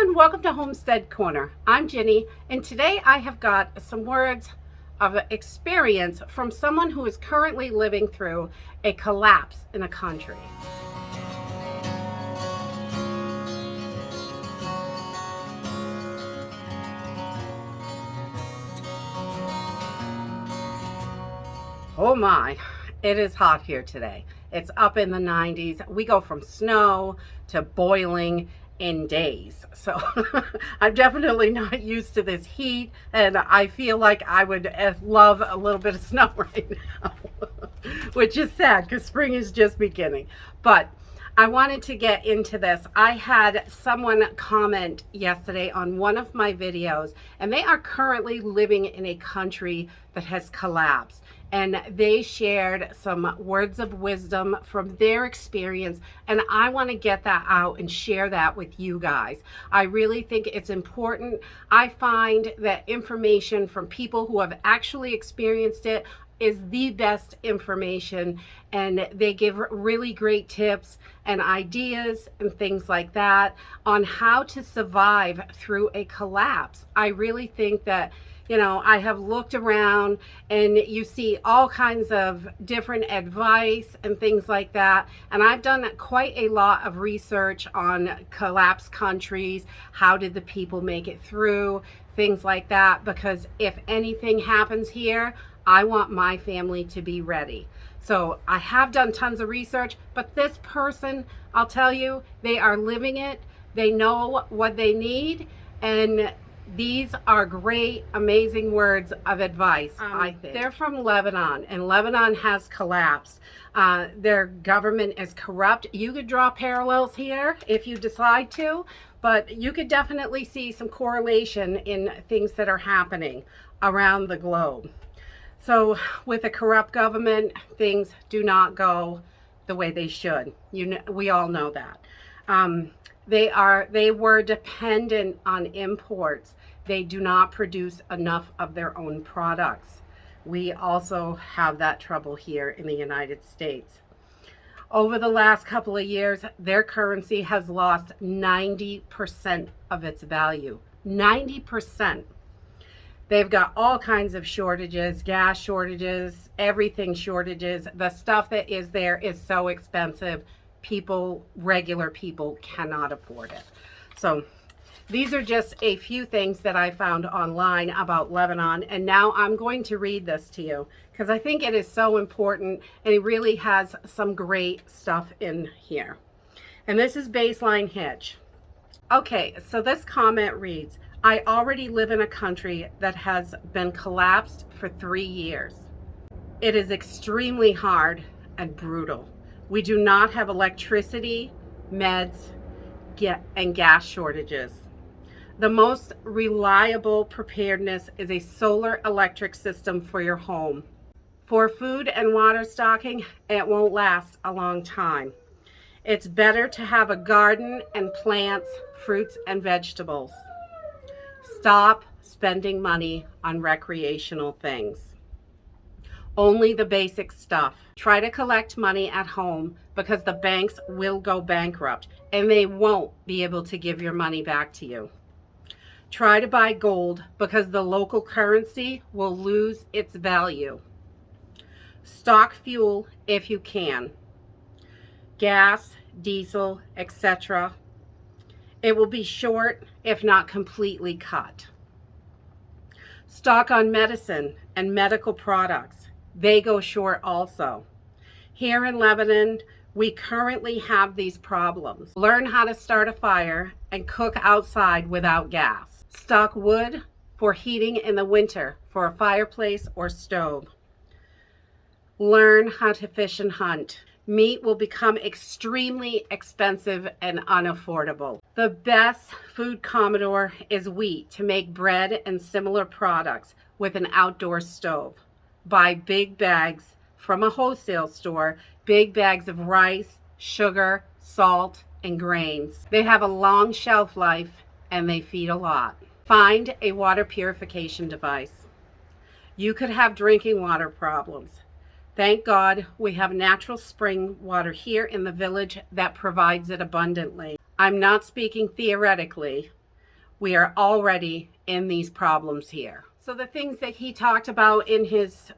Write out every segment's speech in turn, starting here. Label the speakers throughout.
Speaker 1: everyone, welcome to Homestead Corner. I'm Ginny, and today I have got some words of experience from someone who is currently living through a collapse in a country. Oh my, it is hot here today. It's up in the 90s. We go from snow to boiling in days. So I'm definitely not used to this heat, and I feel like I would love a little bit of snow right now, which is sad because spring is just beginning. But I wanted to get into this. I had someone comment yesterday on one of my videos, and they are currently living in a country that has collapsed. And they shared some words of wisdom from their experience, and I want to get that out and share that with you guys. I really think it's important. I find that information from people who have actually experienced it is the best information, and they give really great tips and ideas and things like that on how to survive through a collapse. I really think that, you know, I have looked around and you see all kinds of different advice and things like that. And I've done quite a lot of research on collapsed countries. How did the people make it through? Things like that. Because if anything happens here, I want my family to be ready. So I have done tons of research, but this person, I'll tell you, they are living it. They know what they need, and these are great, amazing words of advice, I think. They're from Lebanon, and Lebanon has collapsed. Their government is corrupt. You could draw parallels here if you decide to, but you could definitely see some correlation in things that are happening around the globe. So with a corrupt government, things do not go the way they should. We all know that. They were dependent on imports. They do not produce enough of their own products. We also have that trouble here in the United States. Over the last couple of years, their currency has lost 90% of its value. 90%. They've got all kinds of shortages, gas shortages, everything shortages. The stuff that is there is so expensive. Regular people cannot afford it. So these are just a few things that I found online about Lebanon, and now I'm going to read this to you because I think it is so important, and it really has some great stuff in here. And this is Baseline Hitch. Okay, so this comment reads, I already live in a country that has been collapsed for 3 years. It is extremely hard and brutal. We do not have electricity, meds, and gas shortages. The most reliable preparedness is a solar electric system for your home. For food and water stocking, it won't last a long time. It's better to have a garden and plants, fruits and vegetables. Stop spending money on recreational things. Only the basic stuff. Try to collect money at home because the banks will go bankrupt and they won't be able to give your money back to you. Try to buy gold because the local currency will lose its value. Stock fuel if you can. Gas, diesel, etc. It will be short, if not completely cut. Stock on medicine and medical products. They go short also. Here in Lebanon, we currently have these problems. Learn how to start a fire and cook outside without gas. Stock wood for heating in the winter for a fireplace or stove. Learn how to fish and hunt. Meat will become extremely expensive and unaffordable. The best food commodore is wheat to make bread and similar products with an outdoor stove. Buy big bags from a wholesale store, big bags of rice, sugar, salt, and grains. They have a long shelf life and they feed a lot. Find a water purification device. You could have drinking water problems. Thank God we have natural spring water here in the village that provides it abundantly. I'm not speaking theoretically. we are already in these problems here. So the things that he talked about in his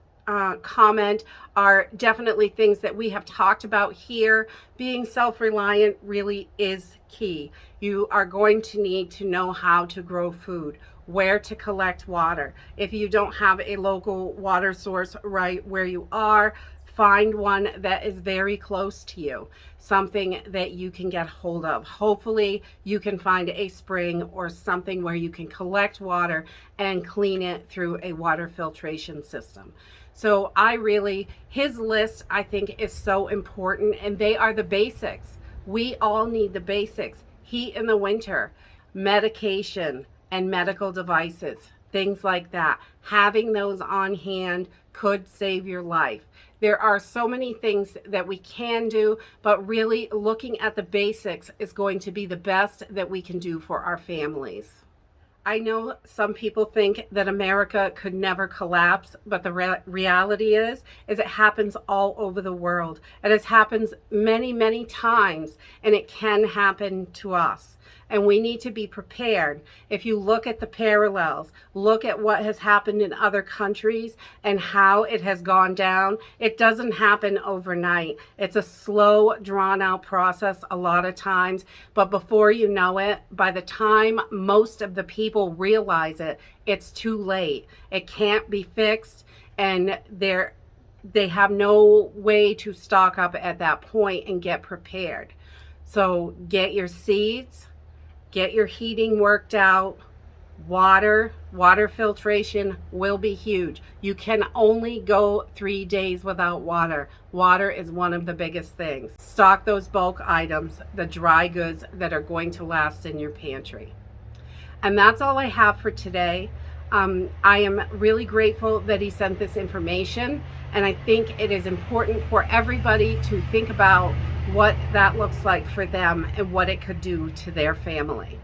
Speaker 1: comment are definitely things that we have talked about here. Being self-reliant really is key. You are going to need to know how to grow food, where to collect water. If you don't have a local water source right where you are, find one that is very close to you, something that you can get hold of. Hopefully you can find a spring or something where you can collect water and clean it through a water filtration system. So his list I think is so important, and they are the basics. We all need the basics. Heat in the winter, medication and medical devices, things like that. Having those on hand could save your life. There are so many things that we can do, but really looking at the basics is going to be the best that we can do for our families. I know some people think that America could never collapse, but the reality is it happens all over the world. And it happens many, many times, and it can happen to us. And we need to be prepared. If you look at the parallels, look at what has happened in other countries and how it has gone down. It doesn't happen overnight. It's a slow, drawn-out process a lot of times. But before you know it, by the time most of the people realize it, it's too late. It can't be fixed, and they have no way to stock up at that point and get prepared. So get your seeds, get your heating worked out. Water filtration will be huge. You can only go 3 days without water. Water is one of the biggest things. Stock those bulk items, the dry goods that are going to last in your pantry. And that's all I have for today. I am really grateful that he sent this information, and I think it is important for everybody to think about what that looks like for them and what it could do to their family.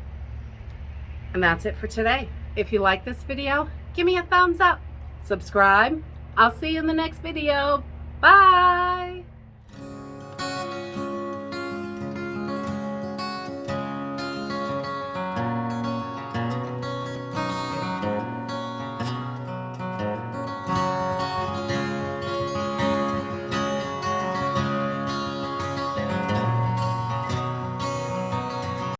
Speaker 1: And that's it for today. If you like this video, give me a thumbs up. Subscribe. I'll see you in the next video. Bye.